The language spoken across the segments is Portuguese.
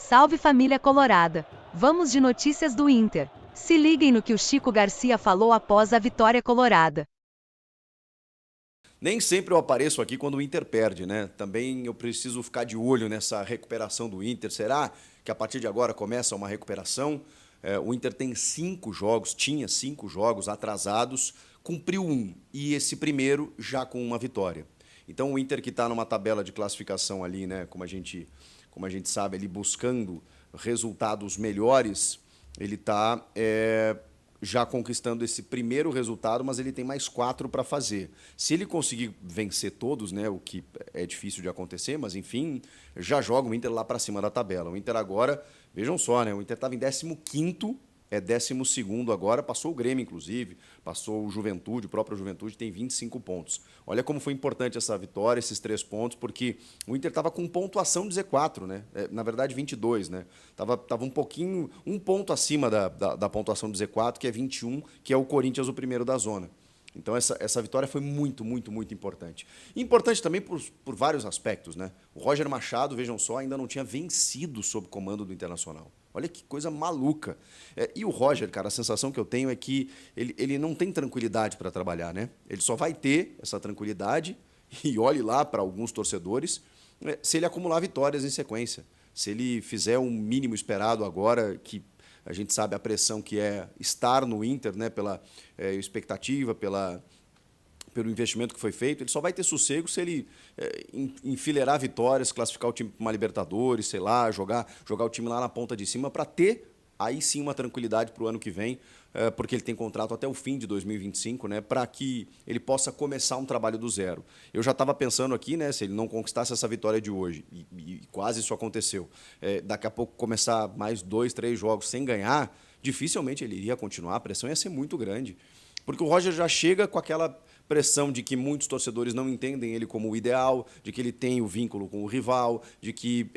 Salve família colorada! Vamos de notícias do Inter. Se liguem no que o Chico Garcia falou após a vitória colorada. Nem sempre eu apareço aqui quando o Inter perde, né? Também eu preciso ficar de olho nessa recuperação do Inter. Será que a partir de agora começa uma recuperação? O Inter tem 5 jogos, tinha 5 jogos atrasados, cumpriu um, e esse primeiro já com uma vitória. Então o Inter que está numa tabela de classificação ali, né? Como a gente sabe, ali buscando resultados melhores, ele está já conquistando esse primeiro resultado, mas ele tem mais 4 para fazer. Se ele conseguir vencer todos, né, o que é difícil de acontecer, mas enfim, já joga o Inter lá para cima da tabela. O Inter agora, vejam só, né, o Inter estava em 15º, é 12º agora, passou o Grêmio, inclusive, passou o Juventude, o próprio Juventude tem 25 pontos. Olha como foi importante essa vitória, esses 3 pontos, porque o Inter estava com pontuação de Z4, né? Na verdade, 22, né? Tava um pouquinho, um ponto acima da pontuação do Z4, que é 21, que é o Corinthians, o primeiro da zona. Então, essa vitória foi muito, muito, muito importante. E importante também por vários aspectos, né? O Roger Machado, vejam só, ainda não tinha vencido sob comando do Internacional. Olha que coisa maluca. E o Roger, cara, a sensação que eu tenho é que ele não tem tranquilidade para trabalhar, né? Ele só vai ter essa tranquilidade, e olhe lá para alguns torcedores, se ele acumular vitórias em sequência. Se ele fizer um mínimo esperado agora, que a gente sabe a pressão que é estar no Inter, né, pela expectativa, pelo investimento que foi feito, ele só vai ter sossego se ele enfileirar vitórias, classificar o time para uma Libertadores, sei lá, jogar o time lá na ponta de cima para ter aí sim uma tranquilidade para o ano que vem, porque ele tem contrato até o fim de 2025, né, para que ele possa começar um trabalho do zero. Eu já estava pensando aqui, né, se ele não conquistasse essa vitória de hoje, e quase isso aconteceu, daqui a pouco começar mais 2, 3 jogos sem ganhar, dificilmente ele iria continuar, a pressão ia ser muito grande. Porque o Roger já chega com aquela pressão de que muitos torcedores não entendem ele como o ideal, de que ele tem o vínculo com o rival, de que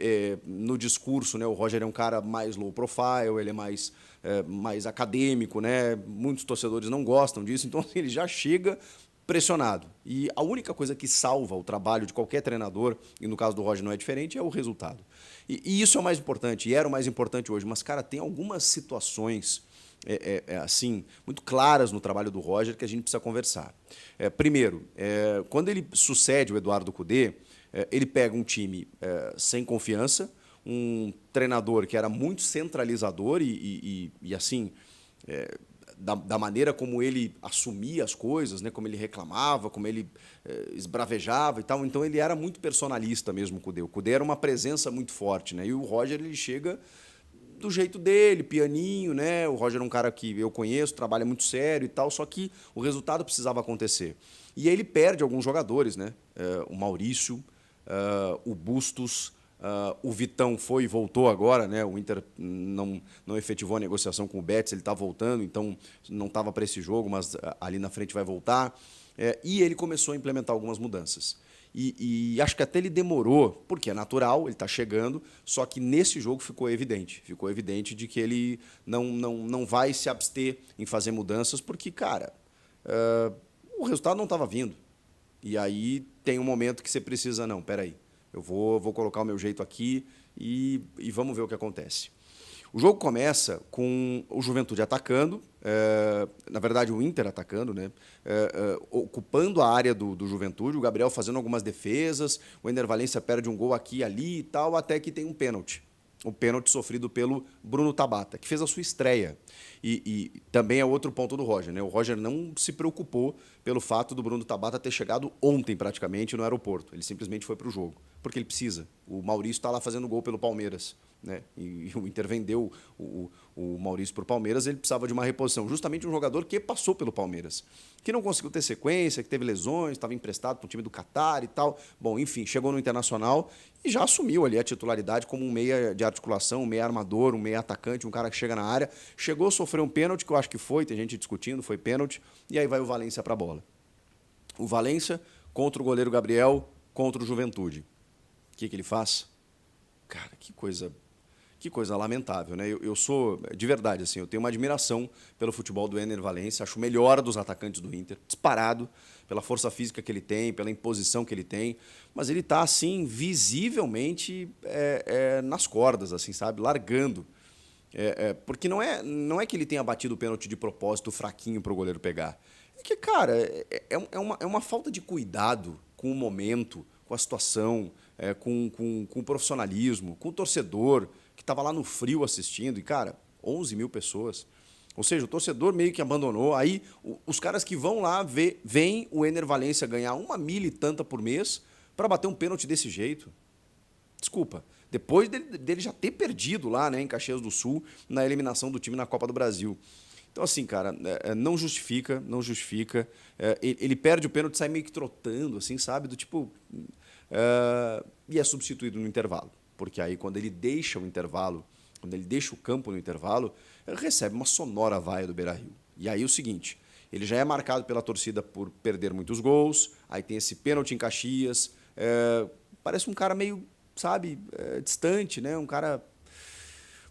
no discurso, né, o Roger é um cara mais low profile, ele é mais acadêmico, né? Muitos torcedores não gostam disso, então assim, ele já chega pressionado. E a única coisa que salva o trabalho de qualquer treinador, e no caso do Roger não é diferente, é o resultado. E isso é o mais importante, e era o mais importante hoje. Mas, cara, tem algumas situações assim, muito claras no trabalho do Roger que a gente precisa conversar. Primeiro, quando ele sucede o Eduardo Cudê, ele pega um time sem confiança, um treinador que era muito centralizador e assim, da maneira como ele assumia as coisas, né, como ele reclamava, como ele esbravejava e tal. Então ele era muito personalista mesmo, o Cudê. O Cudê era uma presença muito forte, né? E o Roger ele chega do jeito dele, pianinho, né? O Roger é um cara que eu conheço, trabalha muito sério e tal, só que o resultado precisava acontecer. E aí ele perde alguns jogadores, né? O Maurício, o Bustos, o Vitão foi e voltou agora, né? O Inter não efetivou a negociação com o Betis, ele está voltando, então não estava para esse jogo, mas ali na frente vai voltar. E ele começou a implementar algumas mudanças. E acho que até ele demorou, porque é natural, ele está chegando, só que nesse jogo ficou evidente de que ele não vai se abster em fazer mudanças, porque, cara, o resultado não estava vindo. E aí tem um momento que você precisa, não, peraí, eu vou colocar o meu jeito aqui e vamos ver o que acontece. O jogo começa com o Juventude atacando, na verdade o Inter atacando, né? Ocupando a área do Juventude, o Gabriel fazendo algumas defesas, o Ender Valencia perde um gol aqui e ali e tal, até que tem um pênalti. O pênalti sofrido pelo Bruno Tabata, que fez a sua estreia. E também é outro ponto do Roger, né? O Roger não se preocupou pelo fato do Bruno Tabata ter chegado ontem praticamente no aeroporto. Ele simplesmente foi para o jogo, porque ele precisa. O Maurício está lá fazendo gol pelo Palmeiras, né? E o Inter vendeu o Maurício para o Palmeiras, ele precisava de uma reposição. Justamente um jogador que passou pelo Palmeiras, que não conseguiu ter sequência, que teve lesões, estava emprestado para o time do Catar e tal. Bom, enfim, chegou no Internacional e já assumiu ali a titularidade como um meia de articulação, um meia armador, um meia atacante, um cara que chega na área. Chegou a sofrer um pênalti, que eu acho que foi, tem gente discutindo, foi pênalti, e aí vai o Valencia para a bola. O Valencia contra o goleiro Gabriel, contra o Juventude. O que ele faz? Cara, que coisa Que coisa lamentável, né? Eu sou, de verdade, assim, eu tenho uma admiração pelo futebol do Ener Valencia, acho o melhor dos atacantes do Inter, disparado, pela força física que ele tem, pela imposição que ele tem, mas ele está, assim, visivelmente nas cordas, assim, sabe? Largando. Porque não é que ele tenha batido o pênalti de propósito fraquinho para o goleiro pegar. É que, cara, é uma falta de cuidado com o momento, com a situação, com o profissionalismo, com o torcedor, que estava lá no frio assistindo, e, cara, 11 mil pessoas. Ou seja, o torcedor meio que abandonou. Aí, os caras que vão lá veem o Ener Valencia ganhar 1.000 e tanta por mês para bater um pênalti desse jeito. Desculpa. Depois dele já ter perdido lá, né, em Caxias do Sul, na eliminação do time na Copa do Brasil. Então, assim, cara, não justifica, não justifica. Ele perde o pênalti, sai meio que trotando, assim, sabe? Do tipo... e é substituído no intervalo. Porque aí, quando ele deixa o intervalo, quando ele deixa o campo no intervalo, ele recebe uma sonora vaia do Beira-Rio. E aí o seguinte, ele já é marcado pela torcida por perder muitos gols, aí tem esse pênalti em Caxias, parece um cara meio, sabe, distante, né? Um cara...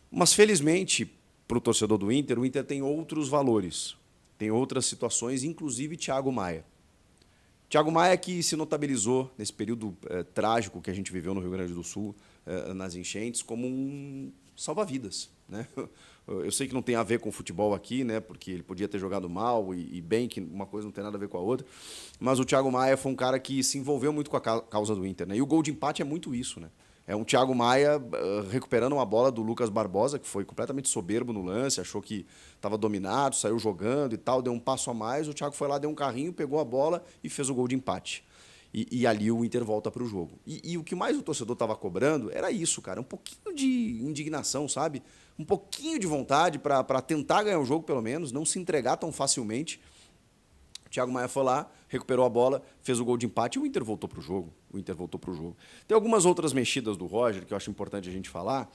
Mas, felizmente, para o torcedor do Inter, o Inter tem outros valores, tem outras situações, inclusive Thiago Maia. Thiago Maia que se notabilizou nesse período trágico que a gente viveu no Rio Grande do Sul, nas enchentes, como um salva-vidas, né? Eu sei que não tem a ver com o futebol aqui, né? Porque ele podia ter jogado mal e bem, que uma coisa não tem nada a ver com a outra, mas o Thiago Maia foi um cara que se envolveu muito com a causa do Inter, né? E o gol de empate é muito isso, né? É um Thiago Maia recuperando uma bola do Lucas Barbosa, que foi completamente soberbo no lance, achou que estava dominado, saiu jogando e tal, deu um passo a mais, o Thiago foi lá, deu um carrinho, pegou a bola e fez o gol de empate. E ali o Inter volta para o jogo. E o que mais o torcedor estava cobrando era isso, cara, um pouquinho de indignação, sabe? Um pouquinho de vontade para tentar ganhar o jogo, pelo menos, não se entregar tão facilmente. O Thiago Maia foi lá, recuperou a bola, fez o gol de empate e o Inter voltou para o jogo. Tem algumas outras mexidas do Roger que eu acho importante a gente falar,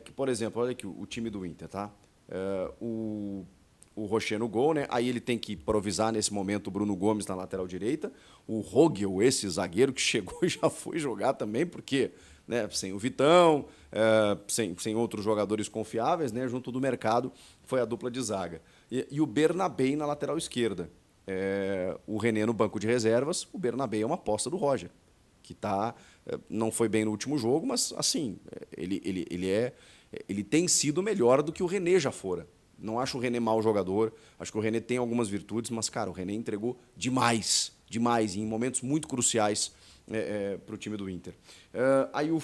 que, por exemplo, olha aqui o time do Inter, tá? O Rocher no gol, né? Aí ele tem que improvisar nesse momento o Bruno Gomes na lateral direita, o Rogel, esse zagueiro que chegou e já foi jogar também, porque, né, sem o Vitão, sem outros jogadores confiáveis, né, junto do mercado, foi a dupla de zaga. E o Bernabé na lateral esquerda. O René no banco de reservas, o Bernabé é uma aposta do Roger, que não foi bem no último jogo, mas assim, ele tem sido melhor do que o René já fora. Não acho o René mau jogador, acho que o René tem algumas virtudes, mas, cara, o René entregou demais, e em momentos muito cruciais para o time do Inter. Aí o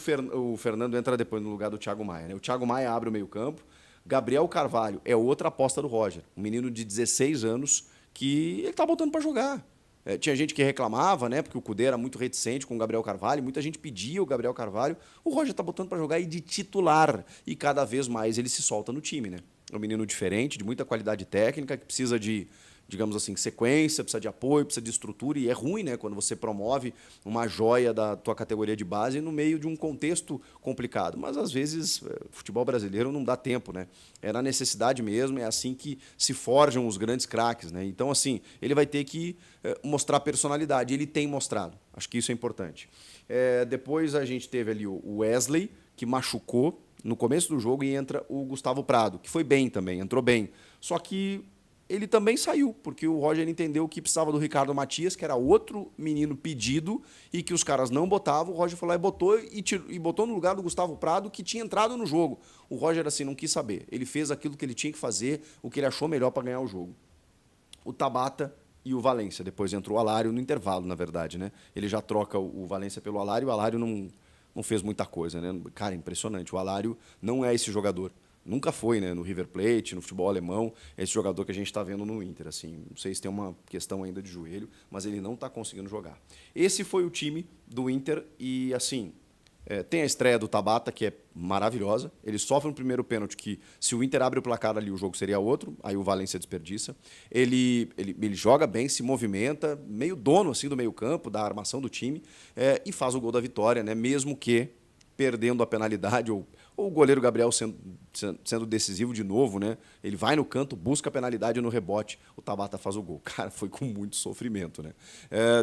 Fernando entra depois no lugar do Thiago Maia, né? O Thiago Maia abre o meio-campo, Gabriel Carvalho é outra aposta do Roger, um menino de 16 anos que ele está botando para jogar. Tinha gente que reclamava, né, porque o Cudê era muito reticente com o Gabriel Carvalho, muita gente pedia o Gabriel Carvalho, o Roger está botando para jogar e de titular, e cada vez mais ele se solta no time, né? É um menino diferente, de muita qualidade técnica, que precisa de, digamos assim, sequência, precisa de apoio, precisa de estrutura, e é ruim, né, quando você promove uma joia da tua categoria de base no meio de um contexto complicado. Mas, às vezes, futebol brasileiro não dá tempo, né? É na necessidade mesmo, é assim que se forjam os grandes craques, né? Então, assim, ele vai ter que mostrar personalidade, ele tem mostrado. Acho que isso é importante. Depois a gente teve ali o Wesley, que machucou no começo do jogo, e entra o Gustavo Prado, que foi bem também, entrou bem. Só que ele também saiu, porque o Roger entendeu que precisava do Ricardo Matias, que era outro menino pedido, e que os caras não botavam. O Roger foi lá e botou no lugar do Gustavo Prado, que tinha entrado no jogo. O Roger, assim, não quis saber. Ele fez aquilo que ele tinha que fazer, o que ele achou melhor para ganhar o jogo. O Tabata e o Valência. Depois entrou o Alário no intervalo, na verdade, né? Ele já troca o Valência pelo Alário, e o Alário não fez muita coisa, né? Cara, impressionante. O Alário não é esse jogador. Nunca foi, né? No River Plate, no futebol alemão, é esse jogador que a gente está vendo no Inter. Assim, não sei se tem uma questão ainda de joelho, mas ele não está conseguindo jogar. Esse foi o time do Inter e, assim, tem a estreia do Tabata, que é maravilhosa. Ele sofre um primeiro pênalti que, se o Inter abre o placar ali, o jogo seria outro. Aí o Valência desperdiça. Ele joga bem, se movimenta, meio dono assim do meio-campo, da armação do time, e faz o gol da vitória, né? Mesmo que perdendo a penalidade ou O goleiro Gabriel sendo decisivo de novo, né? Ele vai no canto, busca a penalidade no rebote, o Tabata faz o gol. Cara, foi com muito sofrimento, né?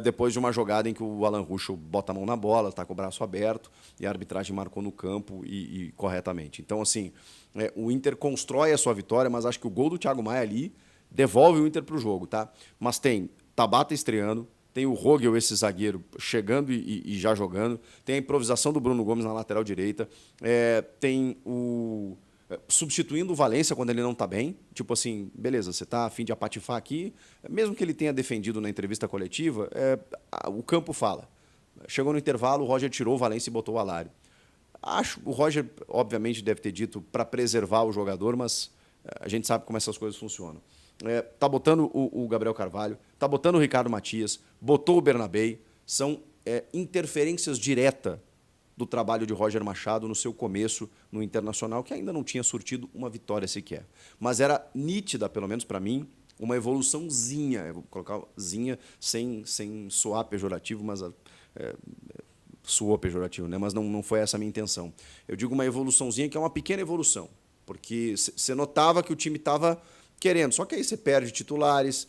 Depois de uma jogada em que o Alan Ruschel bota a mão na bola, tá com o braço aberto, e a arbitragem marcou no campo e corretamente. Então, assim, o Inter constrói a sua vitória, mas acho que o gol do Thiago Maia ali devolve o Inter para o jogo, tá? Mas tem Tabata estreando, tem o Rogel, esse zagueiro, chegando e já jogando. Tem a improvisação do Bruno Gomes na lateral direita. Tem o... substituindo o Valência quando ele não está bem. Tipo assim, beleza, você está a fim de apatifar aqui. Mesmo que ele tenha defendido na entrevista coletiva, o campo fala. Chegou no intervalo, o Roger tirou o Valência e botou o Alário. O Roger, obviamente, deve ter dito para preservar o jogador, mas a gente sabe como essas coisas funcionam. Tá botando o Gabriel Carvalho, tá botando o Ricardo Matias, botou o Bernabei. São interferências diretas do trabalho de Roger Machado no seu começo no Internacional, que ainda não tinha surtido uma vitória sequer. Mas era nítida, pelo menos para mim, uma evoluçãozinha. Eu vou colocar zinha sem soar pejorativo, mas soou pejorativo, né? Mas não foi essa a minha intenção. Eu digo uma evoluçãozinha que é uma pequena evolução, porque você notava que o time estava querendo, só que aí você perde titulares,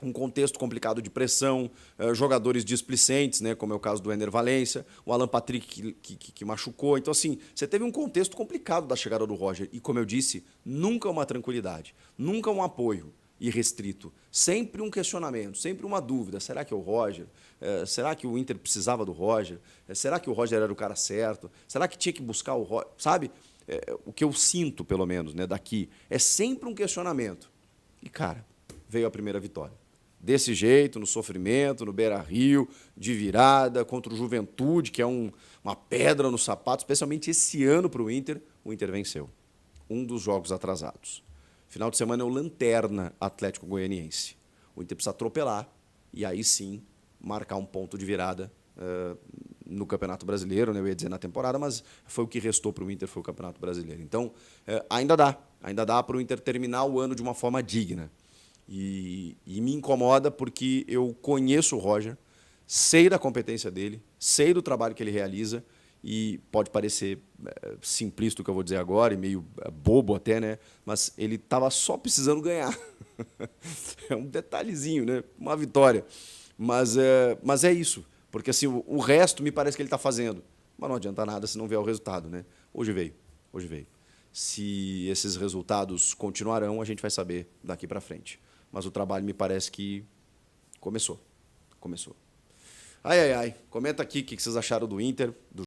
um contexto complicado de pressão, jogadores displicentes, né, como é o caso do Ener Valencia, o Alan Patrick que machucou. Então, assim, você teve um contexto complicado da chegada do Roger. E, como eu disse, nunca uma tranquilidade, nunca um apoio irrestrito. Sempre um questionamento, sempre uma dúvida. Será que é o Roger? Será que o Inter precisava do Roger? Será que o Roger era o cara certo? Será que tinha que buscar o Roger? Sabe? O que eu sinto, pelo menos, né, daqui, é sempre um questionamento. E, cara, veio a primeira vitória. Desse jeito, no sofrimento, no Beira-Rio, de virada, contra o Juventude, que é uma pedra no sapato, especialmente esse ano para o Inter venceu. Um dos jogos atrasados. Final de semana é o Lanterna Atlético Goianiense. O Inter precisa atropelar e aí sim marcar um ponto de virada no Campeonato Brasileiro, né? Eu ia dizer na temporada, mas foi o que restou para o Inter, foi o Campeonato Brasileiro. Então, ainda dá para o Inter terminar o ano de uma forma digna. E me incomoda porque eu conheço o Roger, sei da competência dele, sei do trabalho que ele realiza e pode parecer simplista o que eu vou dizer agora e meio bobo até, né? Mas ele estava só precisando ganhar. É um detalhezinho, né? Uma vitória. Mas é isso. Porque assim, o resto me parece que ele está fazendo. Mas não adianta nada se não vier o resultado, né? Hoje veio. Se esses resultados continuarão, a gente vai saber daqui para frente. Mas o trabalho me parece que começou. Ai. Comenta aqui o que vocês acharam do Inter, do